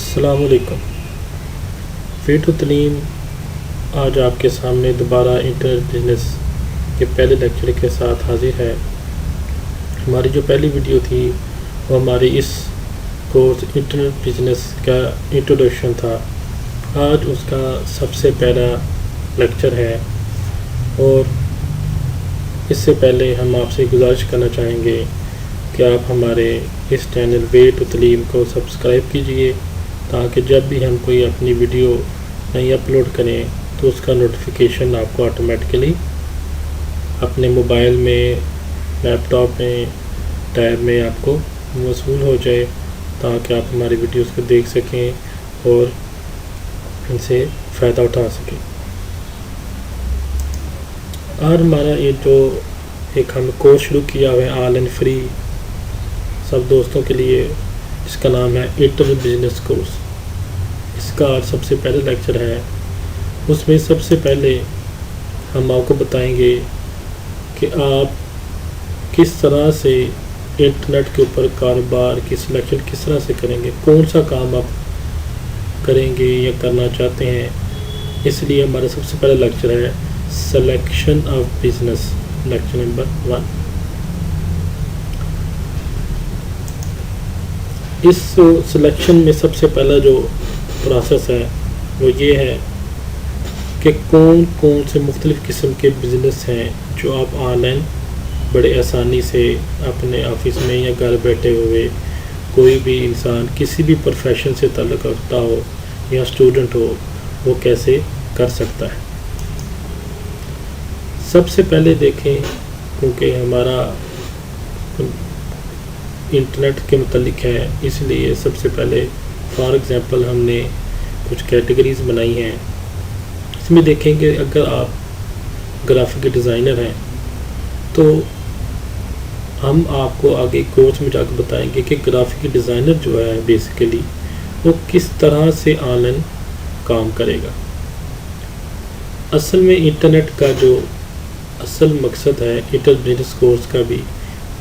السلام علیکم۔ فیٹو تعلیم آج آپ کے سامنے دوبارہ انٹرنیٹ بزنس کے پہلے لیکچر کے ساتھ حاضر ہے۔ ہماری جو پہلی ویڈیو تھی وہ ہماری اس کورس انٹرنیٹ بزنس کا انٹروڈکشن تھا۔ آج اس کا سب سے پہلا لیکچر ہے، اور اس سے پہلے ہم آپ سے گزارش کرنا چاہیں گے کہ آپ ہمارے اس چینل فیٹو تعلیم کو سبسکرائب کیجئے، تاکہ جب بھی ہم کوئی اپنی ویڈیو نئی اپلوڈ کریں تو اس کا نوٹیفیکیشن آپ کو آٹومیٹکلی اپنے موبائل میں، لیپ ٹاپ میں، ٹیب میں آپ کو موصول ہو جائے، تاکہ آپ ہماری ویڈیوز کو دیکھ سکیں اور ان سے فائدہ اٹھا سکیں۔ اور ہمارا یہ جو ایک ہم کورس شروع کیا ہوا ہے آل اینڈ فری سب دوستوں کے لیے، اس کا نام ہے انٹرنیٹ بزنس کورس۔ اس کا آج سب سے پہلے لیکچر ہے۔ اس میں سب سے پہلے ہم آپ کو بتائیں گے کہ آپ کس طرح سے انٹرنیٹ کے اوپر کاروبار کی سلیکشن کس طرح سے کریں گے، کون سا کام آپ کریں گے یا کرنا چاہتے ہیں۔ اس لیے ہمارا سب سے پہلا لیکچر ہے selection of business, lecture number 1۔ اس سلیکشن میں سب سے پہلا جو پروسیس ہے وہ یہ ہے کہ کون کون سے مختلف قسم کے بزنس ہیں جو آپ آن لائن بڑے آسانی سے اپنے آفس میں یا گھر بیٹھے ہوئے کوئی بھی انسان کسی بھی پروفیشن سے تعلق رکھتا ہو یا اسٹوڈنٹ ہو وہ کیسے کر سکتا ہے۔ سب سے پہلے دیکھیں، کیونکہ ہمارا انٹرنیٹ کے متعلق ہے، اس لیے سب سے پہلے فار ایگزامپل ہم نے کچھ کیٹیگریز بنائی ہیں۔ اس میں دیکھیں کہ اگر آپ گرافک ڈیزائنر ہیں تو ہم آپ کو آگے کورس میں جا کے بتائیں گے کہ گرافک ڈیزائنر جو ہے بیسیکلی وہ کس طرح سے آن لائن کام کرے گا۔ اصل میں انٹرنیٹ کا جو اصل مقصد ہے انٹرنیٹ بزنس کورس کا بھی،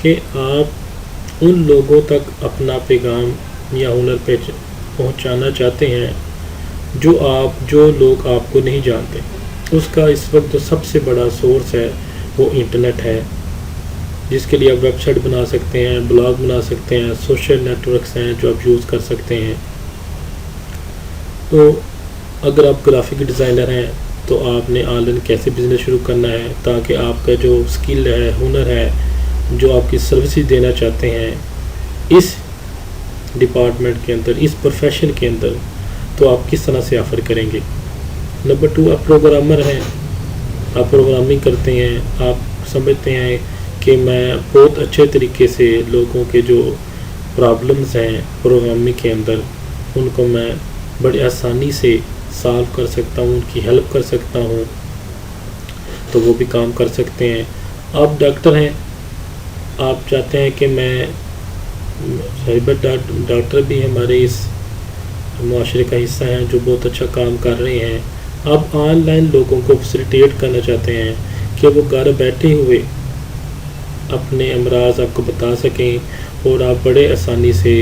کہ آپ ان لوگوں تک اپنا پیغام یا ہنر پہنچانا چاہتے ہیں جو لوگ آپ کو نہیں جانتے۔ اس کا اس وقت جو سب سے بڑا سورس ہے وہ انٹرنیٹ ہے، جس کے لیے آپ ویب سائٹ بنا سکتے ہیں، بلاگ بنا سکتے ہیں، سوشل نیٹ ورکس ہیں جو آپ یوز کر سکتے ہیں۔ تو اگر آپ گرافک ڈیزائنر ہیں تو آپ نے آن لائن کیسے بزنس شروع کرنا ہے، تاکہ آپ کا جو سکل ہے، ہنر ہے، جو آپ کی سروسز دینا چاہتے ہیں اس ڈپارٹمنٹ کے اندر، اس پروفیشن کے اندر، تو آپ کس طرح سے آفر کریں گے۔ نمبر 2، آپ پروگرامر ہیں، آپ پروگرامنگ کرتے ہیں، آپ سمجھتے ہیں کہ میں بہت اچھے طریقے سے لوگوں کے جو پرابلمز ہیں پروگرامنگ کے اندر ان کو میں بڑی آسانی سے سالو کر سکتا ہوں، ان کی ہیلپ کر سکتا ہوں، تو وہ بھی کام کر سکتے ہیں۔ آپ ڈاکٹر ہیں، آپ چاہتے ہیں کہ میں ڈاکٹر بھی ہمارے اس معاشرے کا حصہ ہیں جو بہت اچھا کام کر رہے ہیں، آپ آن لائن لوگوں کو فیسیلیٹیٹ کرنا چاہتے ہیں کہ وہ گھر بیٹھے ہوئے اپنے امراض آپ کو بتا سکیں، اور آپ بڑے آسانی سے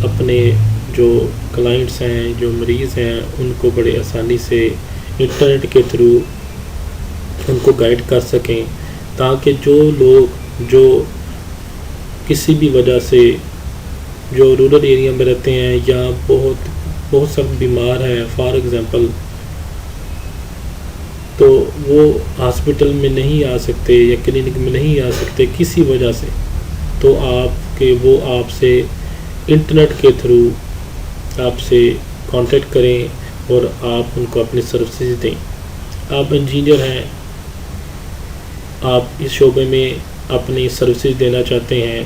اپنے جو کلائنٹس ہیں، جو مریض ہیں، ان کو بڑے آسانی سے انٹرنیٹ کے تھرو ان کو گائیڈ کر سکیں، تاکہ جو لوگ جو کسی بھی وجہ سے جو رورل ایریا میں رہتے ہیں یا بہت سخت بیمار ہیں فار ایگزامپل، تو وہ ہاسپٹل میں نہیں آ سکتے یا کلینک میں نہیں آ سکتے کسی وجہ سے، تو وہ آپ سے انٹرنیٹ کے تھرو آپ سے کانٹیکٹ کریں اور آپ ان کو اپنی سروسز دیں۔ آپ انجینئر ہیں، آپ اس شعبے میں اپنی سروسز دینا چاہتے ہیں،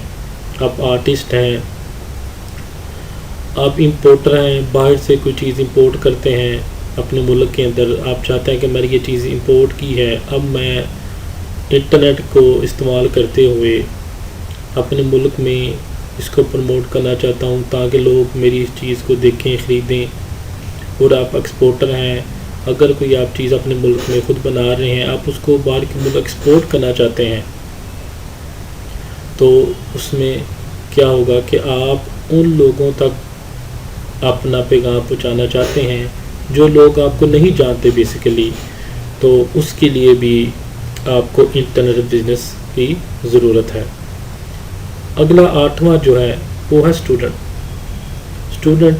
آپ آرٹسٹ ہیں، آپ امپورٹر ہیں، باہر سے کوئی چیز امپورٹ کرتے ہیں اپنے ملک کے اندر، آپ چاہتے ہیں کہ میں نے یہ چیز امپورٹ کی ہے، اب میں انٹرنیٹ کو استعمال کرتے ہوئے اپنے ملک میں اس کو پروموٹ کرنا چاہتا ہوں، تاکہ لوگ میری اس چیز کو دیکھیں، خریدیں۔ اور آپ ایکسپورٹر ہیں، اگر کوئی آپ چیز اپنے ملک میں خود بنا رہے ہیں، آپ اس کو باہر کے ملک ایکسپورٹ کرنا چاہتے ہیں، تو اس میں کیا ہوگا کہ آپ ان لوگوں تک اپنا پیغام پہنچانا چاہتے ہیں جو لوگ آپ کو نہیں جانتے بیسیکلی، تو اس کے لیے بھی آپ کو انٹرنیٹ بزنس کی ضرورت ہے۔ اگلا 8واں جو ہے وہ ہے اسٹوڈنٹ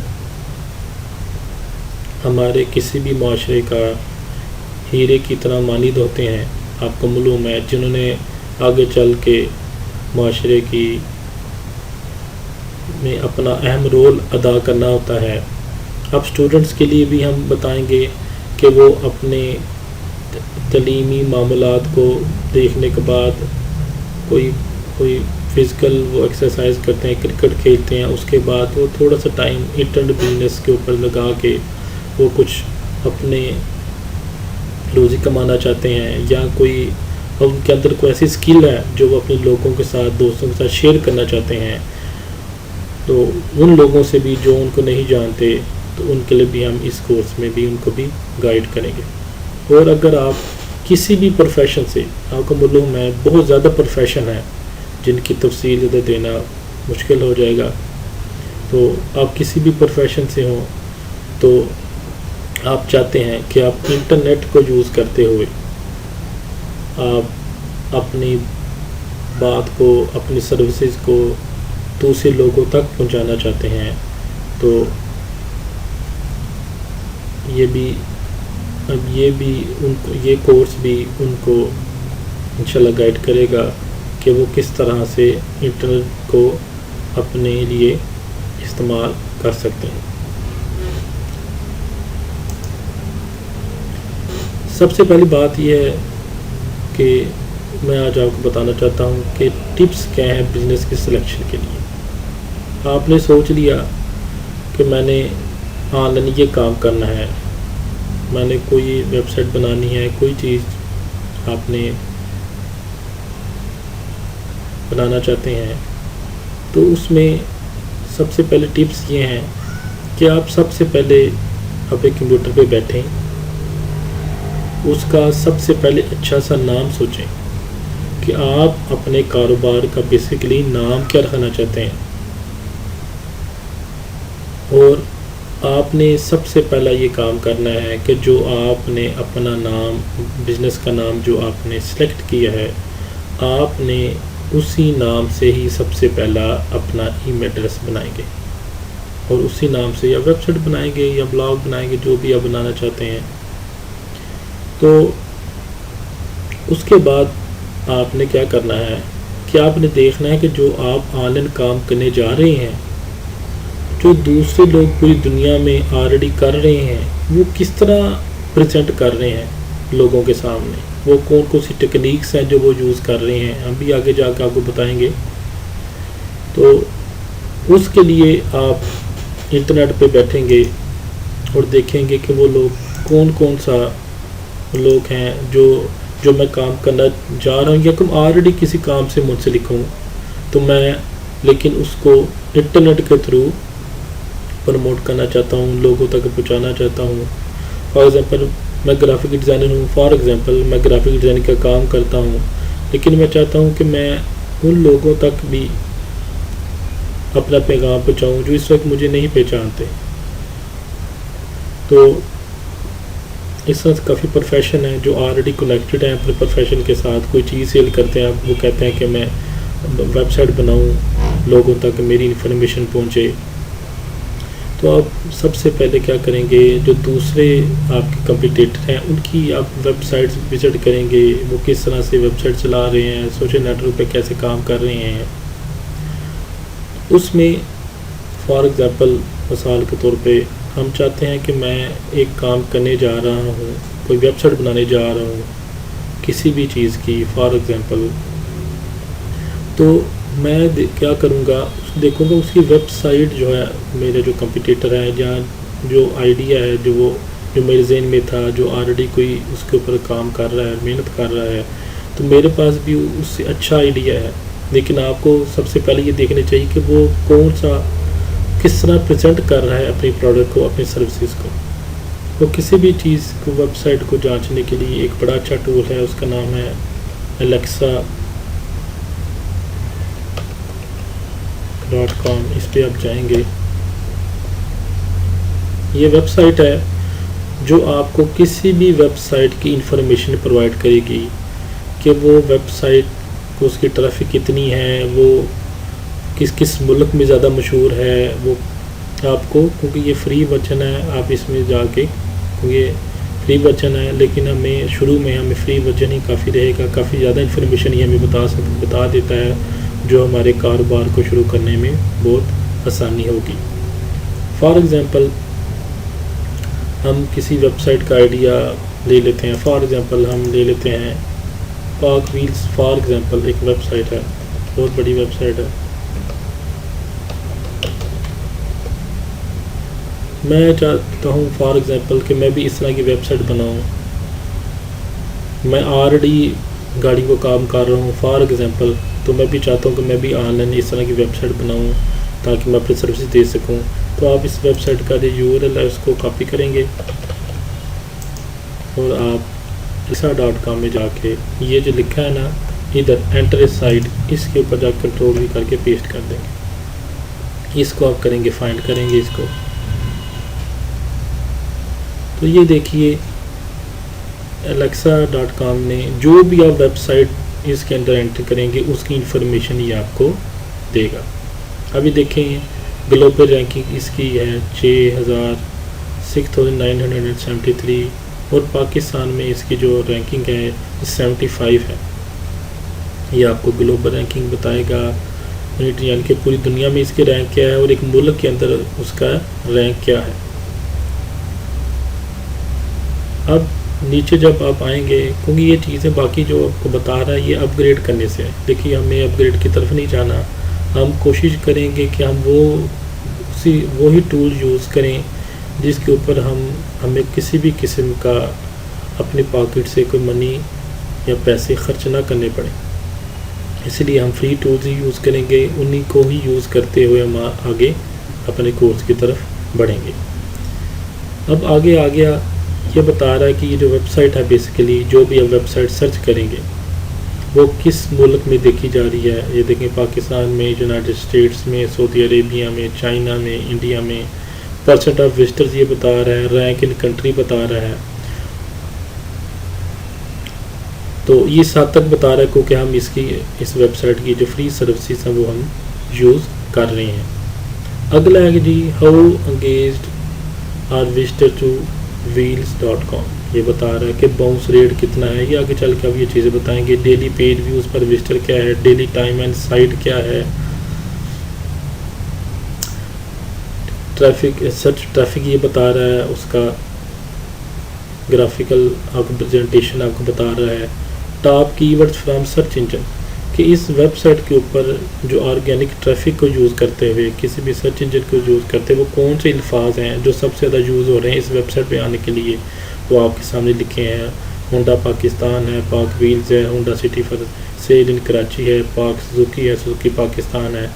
ہمارے کسی بھی معاشرے کا ہیرے کی طرح مانند ہوتے ہیں۔ آپ کو معلوم ہے جنہوں نے آگے چل کے معاشرے کی میں اپنا اہم رول ادا کرنا ہوتا ہے۔ اب اسٹوڈنٹس کے لیے بھی ہم بتائیں گے کہ وہ اپنے تعلیمی معاملات کو دیکھنے کے بعد کوئی فزیکل وہ ایکسرسائز کرتے ہیں، کرکٹ کھیلتے ہیں، اس کے بعد وہ تھوڑا سا ٹائم انٹرنیٹ بزنس کے اوپر لگا کے وہ کچھ اپنے روزی کمانا چاہتے ہیں، یا کوئی ان کے اندر کوئی ایسی اسکل ہے جو وہ اپنے لوگوں کے ساتھ، دوستوں کے ساتھ شیئر کرنا چاہتے ہیں، تو ان لوگوں سے بھی جو ان کو نہیں جانتے تو ان کے لیے بھی ہم اس کورس میں بھی ان کو بھی گائیڈ کریں گے۔ اور اگر آپ کسی بھی پروفیشن سے، آپ کو معلوم ہے بہت زیادہ پروفیشن ہے جن کی تفصیل زیادہ دینا مشکل ہو جائے گا، تو آپ کسی بھی پروفیشن سے ہوں تو آپ چاہتے ہیں کہ آپ انٹرنیٹ کو یوز کرتے ہوئے آپ اپنی بات کو، اپنی سروسز کو دوسرے لوگوں تک پہنچانا چاہتے ہیں، تو یہ کورس بھی ان کو انشاءاللہ گائیڈ کرے گا کہ وہ کس طرح سے انٹرنیٹ کو اپنے لیے استعمال کر سکتے ہیں۔ سب سے پہلی بات یہ ہے کہ میں آج آپ کو بتانا چاہتا ہوں کہ ٹپس کیا ہیں بزنس کی سلیکشن کے لیے۔ آپ نے سوچ لیا کہ میں نے آن لائن یہ کام کرنا ہے، میں نے کوئی ویب سائٹ بنانی ہے، کوئی چیز آپ نے بنانا چاہتے ہیں، تو اس میں سب سے پہلے ٹپس یہ ہیں کہ آپ سب سے پہلے اپنے کمپیوٹر پہ بیٹھیں، اس کا سب سے پہلے اچھا سا نام سوچیں کہ آپ اپنے کاروبار کا بیسیکلی نام کیا رکھنا چاہتے ہیں، اور آپ نے سب سے پہلا یہ کام کرنا ہے کہ جو آپ نے اپنا نام، بزنس کا نام جو آپ نے سلیکٹ کیا ہے، آپ نے اسی نام سے ہی سب سے پہلا اپنا ای میل ایڈریس بنائیں گے، اور اسی نام سے یا ویب سائٹ بنائیں گے یا بلاگ بنائیں گے، جو بھی آپ بنانا چاہتے ہیں۔ تو اس کے بعد آپ نے کیا کرنا ہے کہ آپ نے دیکھنا ہے کہ جو آپ آن لائن کام کرنے جا رہے ہیں، جو دوسرے لوگ پوری دنیا میں آلریڈی کر رہے ہیں، وہ کس طرح پریزنٹ کر رہے ہیں لوگوں کے سامنے، وہ کون سی ٹیکنیکس ہیں جو وہ یوز کر رہے ہیں، ہم بھی آگے جا کے آپ کو بتائیں گے۔ تو اس کے لیے آپ انٹرنیٹ پہ بیٹھیں گے اور دیکھیں گے کہ وہ لوگ کون سا لوگ ہیں جو میں کام کرنا جا رہا ہوں، یا کہ آلریڈی کسی کام سے منسلک ہوں، تو میں لیکن اس کو انٹرنیٹ کے تھرو پروموٹ کرنا چاہتا ہوں، لوگوں تک پہنچانا چاہتا ہوں۔ فار ایگزامپل میں گرافک ڈیزائنر ہوں، میں گرافک ڈیزائن کا کام کرتا ہوں، لیکن میں چاہتا ہوں کہ میں ان لوگوں تک بھی اپنا پیغام پہنچاؤں جو اس وقت مجھے نہیں پہچانتے۔ تو اس طرح کافی پروفیشن ہیں جو آلریڈی کنیکٹڈ ہیں اپنے پروفیشن کے ساتھ، کوئی چیز سیل کرتے ہیں، وہ کہتے ہیں کہ میں ویب سائٹ بناؤں، لوگوں تک میری انفارمیشن پہنچے۔ تو آپ سب سے پہلے کیا کریں گے، جو دوسرے آپ کے کمپیٹیٹر ہیں ان کی آپ ویب سائٹس وزٹ کریں گے، وہ کس طرح سے ویب سائٹ چلا رہے ہیں، سوشل نیٹ ورک پہ کیسے کام کر رہے ہیں۔ اس میں فار ایگزامپل مثال کے طور پہ ہم چاہتے ہیں کہ میں ایک کام کرنے جا رہا ہوں، کوئی ویب سائٹ بنانے جا رہا ہوں کسی بھی چیز کی، فار ایگزامپل، تو میں کیا کروں گا، دیکھوں گا اس کی ویب سائٹ جو ہے، میرے جو کمپیٹیٹر ہیں یا جو آئیڈیا ہے جو میرے ذہن میں تھا، جو آلریڈی کوئی اس کے اوپر کام کر رہا ہے، محنت کر رہا ہے، تو میرے پاس بھی اس سے اچھا آئیڈیا ہے، لیکن آپ کو سب سے پہلے یہ دیکھنا چاہیے کہ وہ کس طرح پریزنٹ کر رہا ہے اپنی پروڈکٹ کو، اپنی سروسز کو۔ وہ کسی بھی چیز کو ویب سائٹ کو جانچنے کے لیے ایک بڑا اچھا ٹول ہے، اس کا نام ہے alexa.com۔ اس پہ آپ جائیں گے یہ ویب سائٹ ہے جو آپ کو کسی بھی ویب سائٹ کی انفارمیشن پرووائڈ کرے گی کہ وہ ویب سائٹ کو اس کی ٹریفک کتنی ہے، وہ کس ملک میں زیادہ مشہور ہے، وہ آپ کو، کیونکہ یہ فری ورژن ہے، آپ اس میں جا کے، یہ فری ورژن ہے لیکن ہمیں شروع میں ہمیں فری ورژن ہی کافی رہے گا، کافی زیادہ انفارمیشن ہی ہمیں بتا دیتا ہے جو ہمارے کاروبار کو شروع کرنے میں بہت آسانی ہوگی۔ فار ایگزامپل ہم کسی ویب سائٹ کا آئیڈیا لے لیتے ہیں، فار ایگزامپل ہم لے لیتے ہیں پاک ویلز، فار ایگزامپل ایک ویب سائٹ ہے، بہت بڑی ویب سائٹ ہے۔ میں چاہتا ہوں فار ایگزامپل کہ میں بھی اس طرح کی ویب سائٹ بناؤں، میں آلریڈی گاڑی کو کام کر رہا ہوں فار ایگزامپل، تو میں بھی چاہتا ہوں کہ میں بھی آن لائن اس طرح کی ویب سائٹ بناؤں تاکہ میں اپنی سروس دے سکوں۔ تو آپ اس ویب سائٹ کا جو URL ہے اس کو کاپی کریں گے اور آپ elsa.com میں جا کے یہ جو لکھا ہے نا ادھر انٹر اے سائٹ، اس کے اوپر جا کے کنٹرول بھی کر کے پیسٹ کر دیں گے۔ اس کو آپ کریں گے، فائنڈ کریں گے اس کو، تو یہ دیکھیے alexa.com نے جو بھی آپ ویب سائٹ اس کے اندر انٹر کریں گے اس کی انفارمیشن یہ آپ کو دے گا۔ ابھی دیکھیں گلوبل رینکنگ اس کی ہے 6973 اور پاکستان میں اس کی جو رینکنگ ہے 75 ہے۔ یہ آپ کو گلوبل رینکنگ بتائے گا، یعنی کہ پوری دنیا میں اس کی رینک کیا ہے اور ایک ملک کے اندر اس کا رینک کیا ہے۔ اب نیچے جب آپ آئیں گے، کیونکہ یہ چیزیں باقی جو آپ کو بتا رہا ہے یہ اپ گریڈ کرنے سے ہے، دیکھیے ہمیں اپ گریڈ کی طرف نہیں جانا، ہم کوشش کریں گے کہ ہم وہی ٹول یوز کریں جس کے اوپر ہمیں کسی بھی قسم کا اپنی پاکٹ سے کوئی منی یا پیسے خرچ نہ کرنے پڑیں، اس لیے ہم فری ٹولز ہی یوز کریں گے، انہی کو ہی یوز کرتے ہوئے ہم آگے اپنے کورس کی طرف بڑھیں گے۔ اب آگے آ گیا، یہ بتا رہا ہے کہ یہ جو ویب سائٹ ہے بیسیکلی جو بھی ہم ویب سائٹ سرچ کریں گے وہ کس ملک میں دیکھی جا رہی ہے۔ یہ دیکھیں پاکستان میں، یونائٹڈ اسٹیٹس میں، سعودی عربیہ میں، چائنا میں، انڈیا میں، پرسنٹ آف وزٹرز یہ بتا رہا ہے، رینک ان کنٹری بتا رہا ہے، تو یہ اس حد تک بتا رہا ہے کیونکہ ہم اس ویب سائٹ کی جو فری سروسز ہیں وہ ہم یوز کر رہے ہیں۔ اگلا ہے جی how engaged are visitor to wheels.com، یہ بتا رہا ہے کہ باؤنس ریٹ کتنا ہے، یہ آگے چل کے اب یہ چیزیں بتائیں گے۔ ڈیلی پیج ویوز پر وزٹر کیا ہے، ڈیلی ٹائم اینڈ سائٹ کیا ہے، سرچ ٹریفک یہ بتا رہا ہے، اس کا گرافیکل آپ کو پریزنٹیشن آپ کو بتا رہا ہے۔ ٹاپ کی ورڈز فرام سرچ انجن، کہ اس ویب سائٹ کے اوپر جو آرگینک ٹریفک کو یوز کرتے ہوئے کسی بھی سرچ انجن کو یوز کرتے ہوئے وہ کون سے الفاظ ہیں جو سب سے زیادہ یوز ہو رہے ہیں اس ویب سائٹ پہ آنے کے لیے، وہ آپ کے سامنے لکھے ہیں۔ ہونڈا پاکستان ہے، پاک ویلز ہے، ہونڈا سٹی فار سیل ان کراچی ہے، پاک سوزوکی ہے، سوزوکی پاکستان ہے۔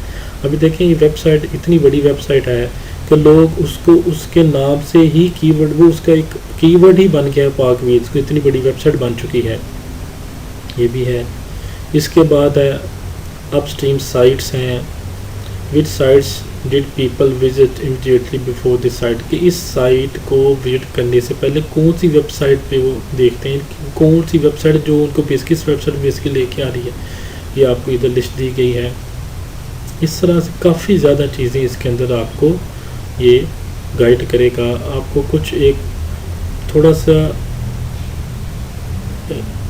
ابھی دیکھیں یہ ویب سائٹ اتنی بڑی ویب سائٹ ہے کہ لوگ اس کو اس کے نام سے ہی کی ورڈ، وہ اس کا ایک کی ورڈ ہی بن گیا ہے پاک ویلز کو، اتنی بڑی ویب سائٹ بن چکی ہے، یہ بھی ہے۔ اس کے بعد ہے اپ اسٹریم سائٹس ہیں، which sites did people visit immediately before this site, کہ اس سائٹ کو وزٹ کرنے سے پہلے کون سی ویب سائٹ پہ وہ دیکھتے ہیں، کون سی ویب سائٹ جو ان کو کس ویب سائٹ بیس کے لے کے آ رہی ہے، یہ آپ کو ادھر لسٹ دی گئی ہے۔ اس طرح سے کافی زیادہ چیزیں اس کے اندر آپ کو یہ گائیڈ کرے گا، آپ کو کچھ ایک تھوڑا سا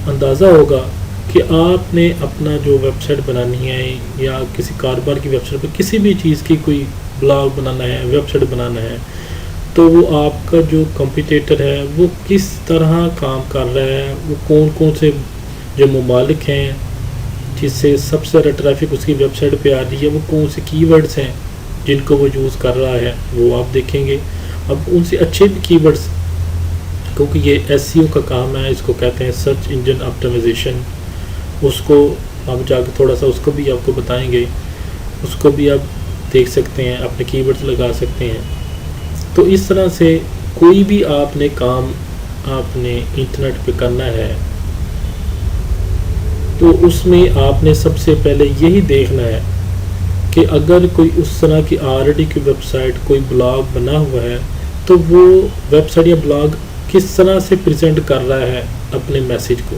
اندازہ ہوگا کہ آپ نے اپنا جو ویب سائٹ بنانی ہے یا کسی کاروبار کی ویب سائٹ پہ کسی بھی چیز کی کوئی بلاگ بنانا ہے، ویب سائٹ بنانا ہے، تو وہ آپ کا جو کمپیٹیٹر ہے وہ کس طرح کام کر رہا ہے، وہ کون کون سے جو ممالک ہیں جس سے سب سے زیادہ ٹریفک اس کی ویب سائٹ پہ آ رہی ہے، وہ کون سے کی ورڈز ہیں جن کو وہ یوز کر رہا ہے، وہ آپ دیکھیں گے۔ اب ان سے اچھے بھی کی ورڈز، کیونکہ یہ SEO کا کام ہے، اس کو کہتے ہیں سرچ انجن آپٹیمائزیشن، اس کو آپ جا کے تھوڑا سا اس کو بھی آپ کو بتائیں گے، اس کو بھی آپ دیکھ سکتے ہیں، اپنے کی ورڈز لگا سکتے ہیں۔ تو اس طرح سے کوئی بھی آپ نے کام آپ نے انٹرنیٹ پہ کرنا ہے تو اس میں آپ نے سب سے پہلے یہی دیکھنا ہے کہ اگر کوئی اس طرح کی آلریڈی کی ویب سائٹ کوئی بلاگ بنا ہوا ہے تو وہ ویب سائٹ یا بلاگ کس طرح سے پریزنٹ کر رہا ہے اپنے میسیج کو،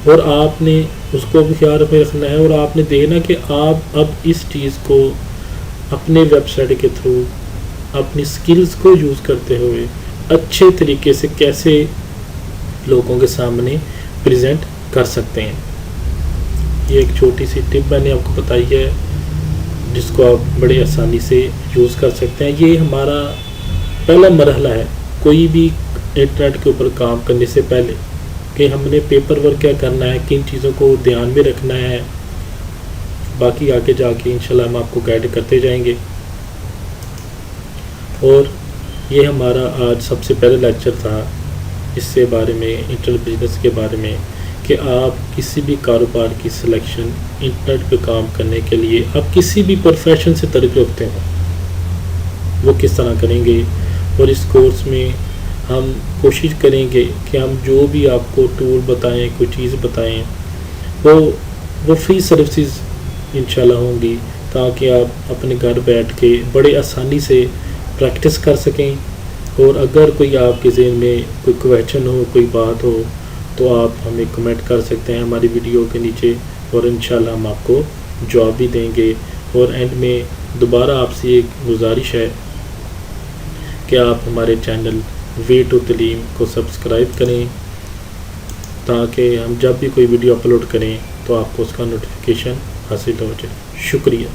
اور آپ نے اس کو بھی خیال میں رکھنا ہے، اور آپ نے دیکھنا کہ آپ اب اس چیز کو اپنے ویب سائٹ کے تھرو اپنی سکلز کو یوز کرتے ہوئے اچھے طریقے سے کیسے لوگوں کے سامنے پریزنٹ کر سکتے ہیں۔ یہ ایک چھوٹی سی ٹپ میں نے آپ کو بتائی ہے جس کو آپ بڑے آسانی سے یوز کر سکتے ہیں۔ یہ ہمارا پہلا مرحلہ ہے کوئی بھی انٹرنیٹ کے اوپر کام کرنے سے پہلے، کہ ہم نے پیپر ورک کیا کرنا ہے، کن چیزوں کو دھیان میں رکھنا ہے، باقی آگے جا کے انشاءاللہ ہم آپ کو گائیڈ کرتے جائیں گے۔ اور یہ ہمارا آج سب سے پہلا لیکچر تھا اس سے بارے میں، انٹرنیٹ بزنس کے بارے میں، کہ آپ کسی بھی کاروبار کی سلیکشن انٹرنیٹ پہ کام کرنے کے لیے آپ کسی بھی پروفیشن سے تعلق رکھتے ہوں وہ کس طرح کریں گے۔ اور اس کورس میں ہم کوشش کریں گے کہ ہم جو بھی آپ کو ٹول بتائیں، کوئی چیز بتائیں، وہ فری سروسز انشاءاللہ ہوں گی، تاکہ آپ اپنے گھر بیٹھ کے بڑے آسانی سے پریکٹس کر سکیں۔ اور اگر کوئی آپ کے ذہن میں کوئی کویشچن ہو، کوئی بات ہو، تو آپ ہمیں کمنٹ کر سکتے ہیں ہماری ویڈیو کے نیچے، اور انشاءاللہ ہم آپ کو جواب بھی دیں گے۔ اور اینڈ میں دوبارہ آپ سے ایک گزارش ہے کہ آپ ہمارے چینل وے ٹو تعلیم کو سبسکرائب کریں، تاکہ ہم جب بھی کوئی ویڈیو اپلوڈ کریں تو آپ کو اس کا نوٹیفیکیشن حاصل ہو جائے۔ شکریہ۔